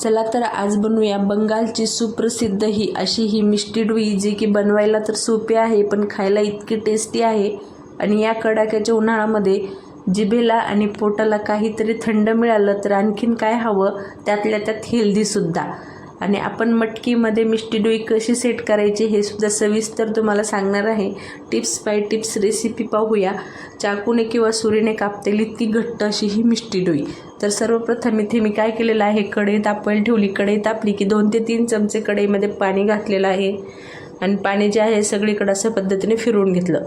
चला तर आज बनवूया बंगालची सुप्रसिद्ध ही अशी ही मिष्टी डोई, जी की बनवायला तर सोपी आहे पण खायला इतकी टेस्टी आहे। आणि या कडाक्याच्या उन्हाळ्यामध्ये जिभेला आणि पोटाला काहीतरी थंड मिळालं तर आणखीन काय हवं, त्यातल्या त्यात हेल्दी सुद्धा। आणि आपण मटकीमध्ये मिष्टी डोई कशी सेट करायची हे सुद्धा सविस्तर तुम्हाला सांगणार आहे। टिप्स बाय टिप्स रेसिपी पाहूया। चाकूने किंवा सुरीने कापता येईल इतकी घट्ट अशी ही मिष्टी डोई। तर सर्वप्रथम इथे मी काय केलेलं आहे, कढई तापायला ठेवली। कढई तापली की 2 ते 3 चमचे कढईमध्ये पाणी घातलेलं आहे आणि पाणी जे आहे सगळीकडे अशा पद्धतीने फिरवून घेतलं।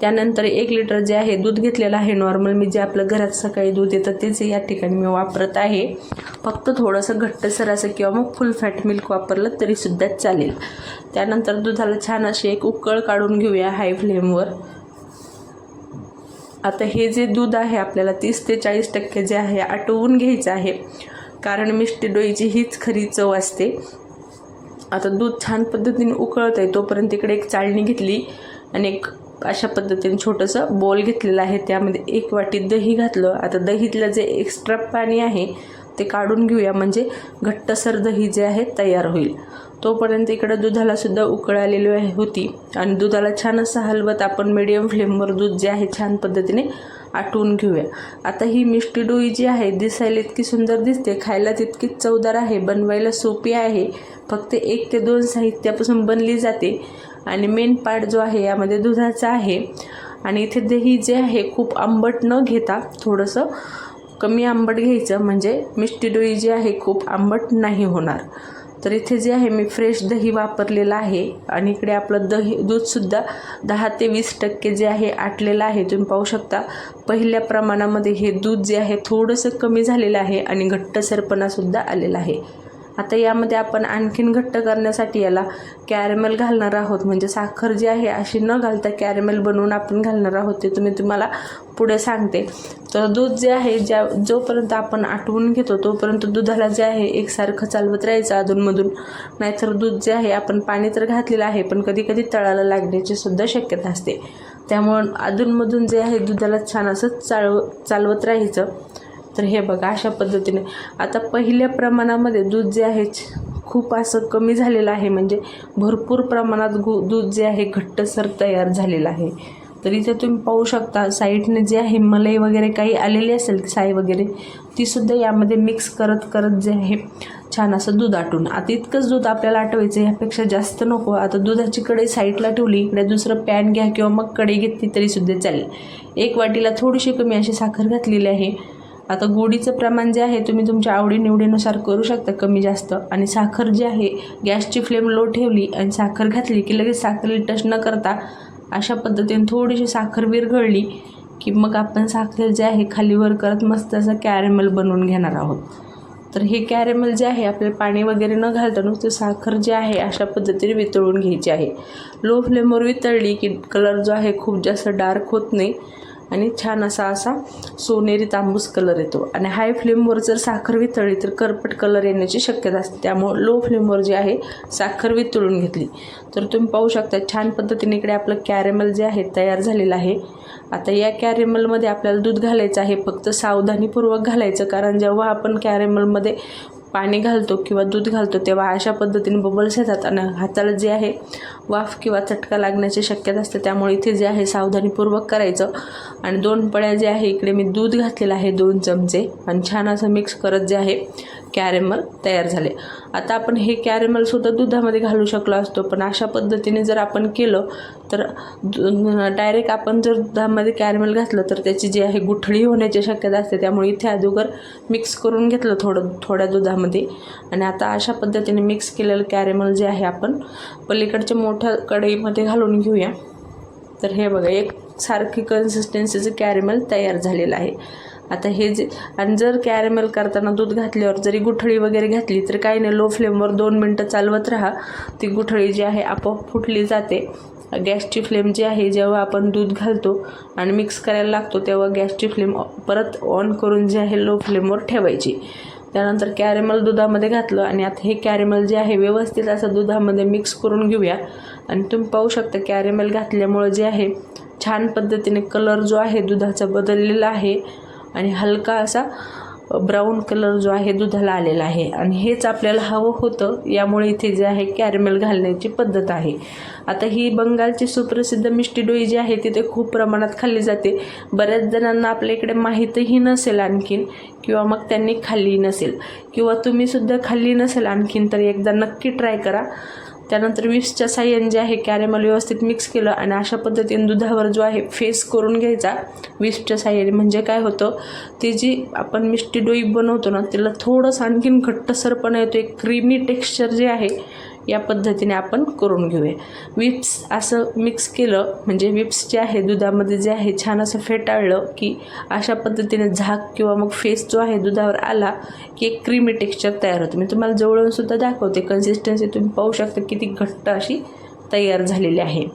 त्यानंतर 1 लिटर जे आहे दूध घेतलेलं आहे नॉर्मल, मी जे आपलं घरात सकाळी दूध येतं तेच या ठिकाणी मी वापरत आहे। फक्त थोडंसं घट्टसर असं किंवा मग फुल फॅट मिल्क वापरलं तरी सुद्धा चालेल। त्यानंतर दुधाला छान अशी एक उकळ काढून घेऊया हाय फ्लेमवर। आता हे जे दूध आहे आपल्याला 30 ते 40% जे आहे आटवून घ्यायचं आहे, कारण मिष्टी डोईची हीच खरी चव असते। आता दूध छान पद्धतीने उकळत आहे तोपर्यंत इकडे एक चाळणी घेतली आणि एक अशा पद्धतीने छोटंसं बोल घेतलेलं आहे, त्यामध्ये 1 वाटी दही घातलं। आता दहीतलं जे एक्स्ट्रा पाणी आहे ते काढून घेऊया, म्हणजे घट्टसर दही जे आहे तयार होईल। तोपर्यंत इकडे दुधाला सुद्धा उकळ आलेली होती आणि दुधाला छान असं हलवत आपण मीडियम फ्लेमवर दूध जे आहे छान पद्धतीने आटवून घेऊया। आता ही मिष्टी डोई जी आहे दिसायला इतकी सुंदर दिसते, खायला तितकीच चवदार आहे, बनवायला सोपी आहे। फक्त 1 ते 2 साहित्यापासून बनली जाते आणि मेन पार्ट जो आहे यामध्ये दुधाचा आहे। आणि इथे दही जे आहे खूप आंबट न घेता थोडंसं कमी आंबट घ्यायचं, म्हणजे मिष्टी डोई जी आहे खूप आंबट नाही होणार। तर इथे जे आहे मी फ्रेश दही वापरलेलं आहे आणि इकडे आपलं दूधसुद्धा 10 ते 20% जे आहे आटलेलं आहे। तुम्ही पाहू शकता पहिल्या प्रमाणामध्ये हे दूध जे आहे थोडंसं कमी झालेलं आहे आणि घट्टसरपणासुद्धा आलेला आहे। आता यामध्ये आपण आणखीन घट्ट करण्यासाठी याला कॅरेमेल घालणार आहोत, म्हणजे साखर जी आहे अशी न घालता कॅरेमेल बनवून आपण घालणार आहोत, ते तुम्हाला पुढे सांगते। तर दूध जे आहे जोपर्यंत आपण आटवून घेतो तोपर्यंत दुधाला जे आहे एकसारखं चालवत राहायचं अधूनमधून, नाहीतर दूध जे आहे आपण पाणी तर घातलेलं आहे पण कधी कधी तळाला लागण्याची सुद्धा शक्यता असते। त्यामुळे अधूनमधून जे आहे दुधाला छान असं चालवत राहायचं। तर हे बघा अशा पद्धतीने आता पहिल्या प्रमाणामध्ये दूध जे आहे खूप असं कमी झालेलं आहे, म्हणजे भरपूर प्रमाणात दूध जे आहे घट्टसर तयार झालेलं आहे। तर इथे तुम्ही पाहू शकता साईडने जे आहे मलाई वगैरे काही आलेली असेल साई वगैरे, ती सुद्धा यामध्ये मिक्स करत जे आहे छान असं दूध आटून। आता इतकंच दूध आपल्याला आटवायचं, यापेक्षा जास्त नको। आता दुधाची कढई साईडला ठेवली, इकडे दुसरं पॅन घ्या किंवा मग कढई घेतली तरी सुद्धा चालेल। 1 वाटीला थोडीशी कमी अशी साखर घातलेली आहे। आता गोडीचं प्रमाण जे आहे तुम्ही तुमच्या आवडीनिवडीनुसार करू शकता, कमी जास्त। आणि साखर जी आहे गॅसची फ्लेम लो ठेवली आणि साखर घातली की लगेच साखरेला टच न करता अशा पद्धतीने थोडीशी साखर विरघळली की मग आपण साखर जे आहे खालीवर करत मस्त असं कॅरेमेल बनवून घेणार आहोत। तर हे कॅरेमेल जे आहे आपल्याला पाणी वगैरे न घालता नुसतं साखर जे आहे अशा पद्धतीने वितळून घ्यायची आहे। लो फ्लेमवर वितळली की कलर जो आहे खूप जास्त डार्क होत नाही आणि छान असा सोनेरी तांबूस कलर येतो। आणि हाय फ्लेमवर जर साखर वितळली तर करपट कलर येण्याची शक्यता असते, त्यामुळे लो फ्लेमवर जे आहे साखर वितळून घेतली। तर तुम्ही पाहू शकता छान पद्धतीने इकडे आपलं कॅरेमेल जे आहे तयार झालेलं आहे। आता या कॅरेमेलमध्ये आपल्याला दूध घालायचं आहे, फक्त सावधानीपूर्वक घालायचं, कारण जेव्हा आपण कॅरेमेलमध्ये पाणी घालतो किंवा दूध घालतो तेव्हा अशा पद्धतीने बबल्स येतात आणि हाताला जे आहे वाफ किंवा चटका लागण्याची शक्यता असते। त्यामुळे इथे जे आहे सावधानीपूर्वक करायचं। आणि 2 पळ्या जे आहे इकडे मी दूध घातलेलं आहे 2 चमचे आणि छान असं मिक्स करत जे आहे कॅरेमेल तयार झाले। आता आपण हे कॅरेमेल सुद्धा दुधामध्ये घालू शकलो असतो, पण अशा पद्धतीने जर आपण केलं तर डायरेक्ट आपण जर दुधामध्ये कॅरेमेल घातलं तर त्याची जी आहे गुठळी होण्याची शक्यता असते। त्यामुळे इथे अगोदर मिक्स करून घेतलं थोड्या दुधामध्ये आणि आता अशा पद्धतीने मिक्स केलेलं कॅरेमेल जे आहे आपण पलीकडच्या मोठ्या कढईमध्ये घालून घेऊया। तर हे बघा एक सारखी कन्सिस्टन्सीचं कॅरेमेल तयार झालेलं आहे। आता हे जे आणि जर कॅरेमेल करताना दूध घातल्यावर जरी गुठळी वगैरे घातली तर काही नाही, लो फ्लेमवर 2 मिनटं चालवत राहा, ती गुठळी जी आहे आपोआप फुटली जाते। गॅसची फ्लेम जी आहे जेव्हा आपण दूध घालतो आणि मिक्स करायला लागतो तेव्हा गॅसची फ्लेम परत ऑन करून जी आहे लो फ्लेमवर ठेवायची। त्यानंतर कॅरेमेल दुधामध्ये घातलं आणि आता हे कॅरेमेल जे आहे व्यवस्थित असं दुधामध्ये मिक्स करून घेऊया। आणि तुम्ही पाहू शकता कॅरेमेल घातल्यामुळे जे आहे छान पद्धतीने कलर जो आहे दुधाचा बदललेला आहे आणि हलका असा ब्राऊन कलर जो आहे दुधाला आलेला आहे आणि हेच आपल्याला हवं होतं. यामुळे इथे जे आहे कॅरमेल घालण्याची पद्धत आहे. आता ही बंगालची सुप्रसिद्ध मिष्टी डोई जी आहे तिथे खूप प्रमाणात खाल्ली जाते. बऱ्याच जणांना आपल्या इकडे माहीतही नसेल आणखीन, किंवा मग त्यांनी खाल्ली नसेल, किंवा तुम्हीसुद्धा खाल्ली नसेल आणखीन, तर एकदा नक्की ट्राय करा. त्यानंतर विप्सच्या साह्याने जे आहे कॅरेमल व्यवस्थित मिक्स केलं आणि अशा पद्धतीने दुधावर जो आहे फेस करून घ्यायचा विप्सच्या साह्याने. म्हणजे काय होतं, ती जी आपण मिष्टी डोई बनवतो ना तिला थोडंसं आणखीन घट्टसरपणा येतो, एक क्रीमी टेक्स्चर जे आहे या पद्धतीने आपण करून घेऊया. विप्स असं मिक्स केलं म्हणजे विप्स जे आहे दुधामध्ये जे आहे छान असं फेटाळलं की अशा पद्धतीने झाक किंवा मग फेस जो आहे दुधावर आला की एक क्रीमी टेक्स्चर तयार होतं. मी तुम्हाला जवळून सुद्धा दाखवते. कन्सिस्टन्सी तुम्ही पाहू शकता किती घट्ट अशी तयार झालेली आहे.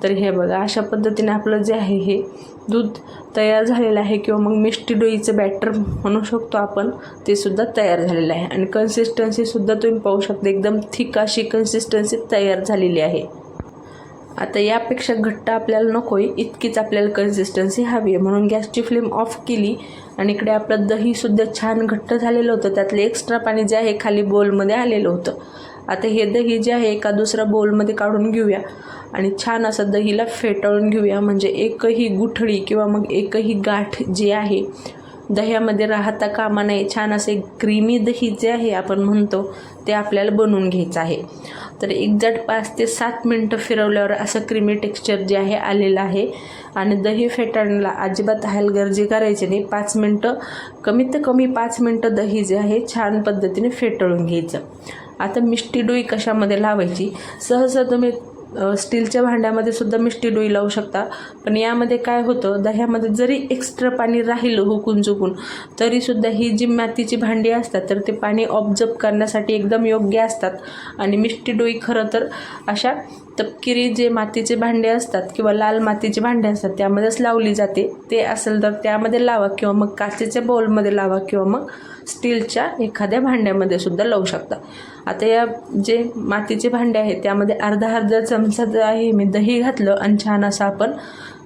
तर हे बघा अशा पद्धतीने आपलं जे आहे हे दूध तयार झालेलं आहे, किंवा मग मिष्टी डोईचं बॅटर म्हणू शकतो आपण, ते सुद्धा तयार झालेलं आहे. आणि कन्सिस्टन्सीसुद्धा तुम्ही पाहू शकता एकदम थिक अशी कन्सिस्टन्सी तयार झालेली आहे. आता यापेक्षा घट्ट आपल्याला नको आहे, इतकीच आपल्याला कन्सिस्टन्सी हवी आहे. म्हणून गॅसची फ्लेम ऑफ केली आणि इकडे आपलं दहीसुद्धा छान घट्ट झालेलं होतं. त्यातलं एक्स्ट्रा पाणी जे आहे खाली बोलमध्ये आलेलं होतं. आता हे दही जे आहे एका दुसऱ्या बोलमध्ये काढून घेऊया आणि छान असं दहीला फेटाळून घेऊया. म्हणजे एकही गुठळी किंवा मग एकही गाठ जी आहे दह्यामध्ये राहता कामा नये. छान असे क्रीमी दही जे आहे आपण म्हणतो ते आपल्याला बनवून घ्यायचं आहे. तर एक्झॅक्ट 5 ते 7 मिनटं फिरवल्यावर असं क्रीमी टेक्स्चर जे आहे आलेलं आहे. आणि दही फेटाळण्याला अजिबात हलगर्जी करायची नाही. 5 मिनटं, कमीत कमी 5 मिनटं दही जे आहे छान पद्धतीने फेटाळून घ्यायचं. आता मिष्टी डोई कशामध्ये लावायची, सहसा तुम्ही स्टीलच्या भांड्यामध्ये सुद्धा मिष्टी डोई लावू शकता. पण यामध्ये काय होतं, दह्यामध्ये जरी एक्स्ट्रा पाणी राहिलं हुकून चुकून तरीसुद्धा ही जी मातीची भांडी असतात तर ते पाणी ऑब्झर्व करण्यासाठी एकदम योग्य असतात. आणि मिष्टी डोई खरं तर अशा तपकिरी जे मातीचे भांडे असतात किंवा लाल मातीचे भांडे असतात त्यामध्येच लावली जाते. ते असेल तर त्यामध्ये लावा, किंवा मग काचेच्या बाउलमध्ये लावा, किंवा मग स्टीलच्या एखाद्या भांड्यामध्ये सुद्धा लावू शकता. आता या जे मातीचे भांडे आहेत त्यामध्ये अर्धा चमचा जे आहे मी दही घातलं आणि छान असं आपण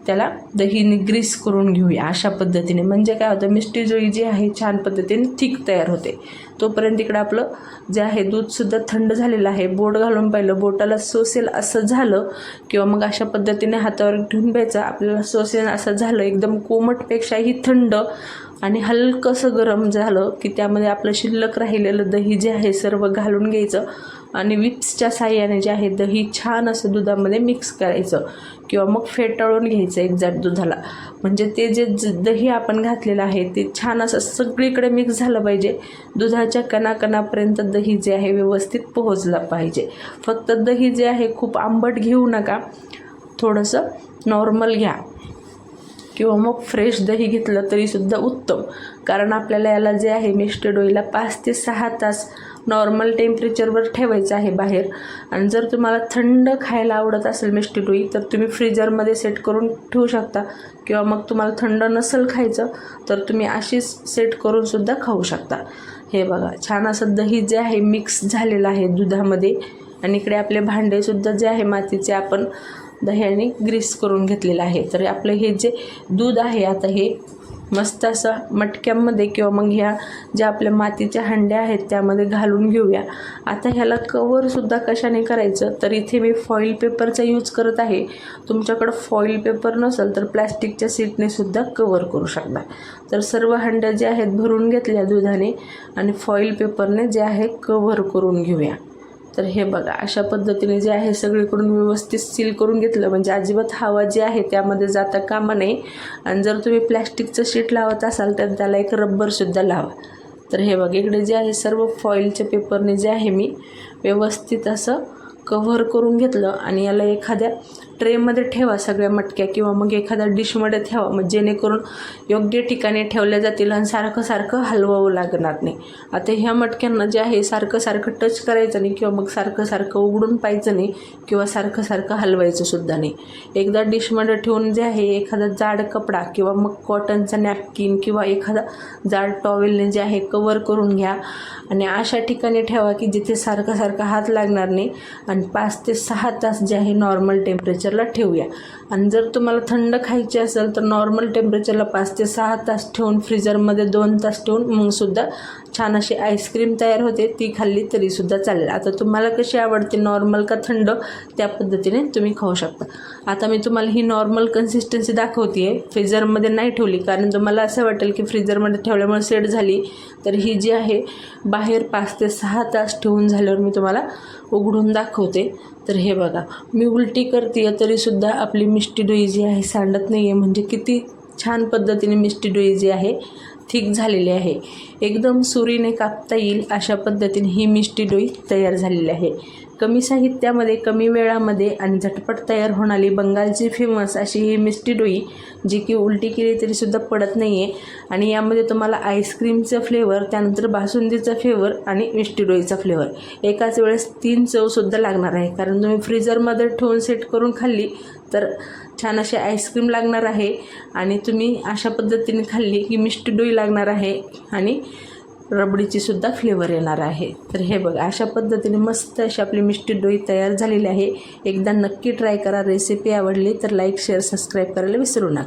त्याला दहीने ग्रीस करून घेऊया अशा पद्धतीने. म्हणजे काय होतं, मिष्टी डोई जी आहे छान पद्धतीने थिक तयार होते. तोपर्यंत इकडं आपलं जे आहे दूधसुद्धा थंड झालेलं आहे. बोट घालून पाहिलं, बोटाला सोसेल असं झालं, किंवा मग अशा पद्धतीने हातावर ठेवून प्यायचं. आपल्याला सोसेल असं झालं एकदम कोमटपेक्षाही थंड आणि हलकंसं गरम झालं की त्यामध्ये आपलं शिल्लक राहिलेलं दही जे आहे सर्व घालून घ्यायचं आणि विप्सच्या साह्याने जे आहे दही छान असं दुधामध्ये मिक्स करायचं, किंवा मग फेटाळून घ्यायचं एक्झॅक्ट दुधाला. म्हणजे ते जे दही आपण घातलेलं आहे ते छान असं सगळीकडे मिक्स झालं पाहिजे. दुधाच्या कणाकणापर्यंत दही जे आहे व्यवस्थित पोहोचलं पाहिजे. फक्त दही जे आहे खूप आंबट घेऊ नका, थोडंसं नॉर्मल घ्या, किंवा मग फ्रेश दही घेतलं तरीसुद्धा उत्तम. कारण आपल्याला याला जे आहे मिष्टी डोईला 5 ते 6 तास नॉर्मल टेम्परेचरवर ठेवायचं आहे बाहेर. आणि जर तुम्हाला थंड खायला आवडत असेल मिष्टी डोई तर तुम्ही फ्रीजरमध्ये सेट करून ठेवू शकता, किंवा मग तुम्हाला थंड नसेल खायचं तर तुम्ही अशीच सेट करून सुद्धा खाऊ शकता. हे बघा छान असं दही जे आहे मिक्स झालेलं आहे दुधामध्ये. आणि इकडे आपले भांडेसुद्धा जे आहे मातीचे आपण दह्याने ग्रीस करून घेतलेलं आहे. तर आपलं हे जे दूध आहे आता हे मस्त असं मटक्यामध्ये किंवा मग ह्या ज्या आपल्या मातीच्या हंड्या आहेत त्यामध्ये घालून घेऊया. आता ह्याला कवरसुद्धा कशाने करायचं, तर इथे मी फॉईल पेपरचा यूज करत आहे. तुमच्याकडं फॉईल पेपर नसेल तर प्लॅस्टिकच्या सीटने सुद्धा कवर करू शकता. तर सर्व हंड्या ज्या आहेत भरून घेतल्या दुधाने आणि फॉईल पेपरने जे आहे कव्हर करून घेऊया. तर हे बघा अशा पद्धतीने जे आहे सगळीकडून व्यवस्थित सील करून घेतलं म्हणजे अजिबात हवा जी आहे त्यामध्ये जाता कामा नये. आणि जर तुम्ही प्लॅस्टिकचं शीट लावत असाल तर त्याला एक रब्बरसुद्धा लावा. तर हे बघा इकडे जे आहे सर्व फॉईलच्या पेपरने जे आहे मी व्यवस्थित असं कव्हर करून घेतलं आणि याला एखाद्या ट्रेमध्ये ठेवा सगळ्या मटक्या, किंवा मग एखाद्या डिशमध्ये ठेवा, मग जेणेकरून योग्य ठिकाणी ठेवल्या जातील आणि सारखं सारखं हलवावं लागणार नाही. आता ह्या मटक्यांना जे आहे सारखं सारखं टच करायचं नाही, किंवा मग सारखं सारखं उघडून पाहायचं नाही, किंवा सारखं सारखं हलवायचं सुद्धा नाही. एकदा डिशमध्ये ठेवून जे आहे एखादा जाड कपडा किंवा मग कॉटनचा नॅपकिन किंवा एखादा जाड टॉवेलने जे आहे कवर करून घ्या आणि अशा ठिकाणी ठेवा की जिथे सारखं सारखं हात लागणार नाही. आणि 5 ते 6 तास जे आहे नॉर्मल टेम्परेचर टेम्परेचरला ठेवूया. आणि जर तुम्हाला थंड खायची असेल तर नॉर्मल टेम्परेचरला 5 ते 6 तास ठेवून फ्रीजरमध्ये 2 तास ठेवून मग सुद्धा छान अशी आईस्क्रीम तयार होते. ती खाल्ली तरीसुद्धा चालेल. आता तुम्हाला कशी आवडते, नॉर्मल का थंड, त्या पद्धतीने तुम्ही खाऊ शकता. आता मी तुम्हाला ही नॉर्मल कन्सिस्टन्सी दाखवते आहे. फ्रीजरमध्ये नाही ठेवली कारण तुम्हाला असं वाटेल की फ्रीजरमध्ये ठेवल्यामुळे सेट झाली. तर ही जी आहे बाहेर 5 ते 6 तास ठेवून झाल्यावर मी तुम्हाला उघडून दाखवते. तर हे बघा, मी उलटी करते तरीसुद्धा आपली मिष्टी डोई जी आहे सांडत नाही आहे. म्हणजे किती छान पद्धतीने मिष्टी डोई जी आहे थिक झालेली आहे. एकदम सुरीने कापता येईल अशा पद्धतीने ही मिष्टी डोई तयार झालेली आहे. कमी साहित्यामध्ये कमी वेळामध्ये आणि झटपट तयार होणारी बंगालची फेमस अशी ही मिष्टी डोई, जी की उलटी केली तरीसुद्धा पडत नाही आहे. आणि यामध्ये तुम्हाला आईस्क्रीमचं फ्लेवर, त्यानंतर बासुंदीचा फ्लेवर आणि मिष्टी डोईचा फ्लेवर एकाच वेळेस 3 चवसुद्धा लागणार आहे. कारण तुम्ही फ्रीजरमध्ये ठेवून सेट करून खाल्ली तर छान अशी आईस्क्रीम लागणार आहे आणि तुम्ही अशा पद्धतीने खाल्ली की मिष्टी डोई लागणार आहे आणि रबडीची सुद्धा फ्लेवर येणार आहे. तर हे बघा, अशा पद्धतीने मस्त अशी आपली मिष्टी डोई तयार झालेली आहे. एकदा नक्की ट्राय करा. रेसिपी आवडली तर लाईक, शेअर, सबस्क्राईब करायला विसरू नका.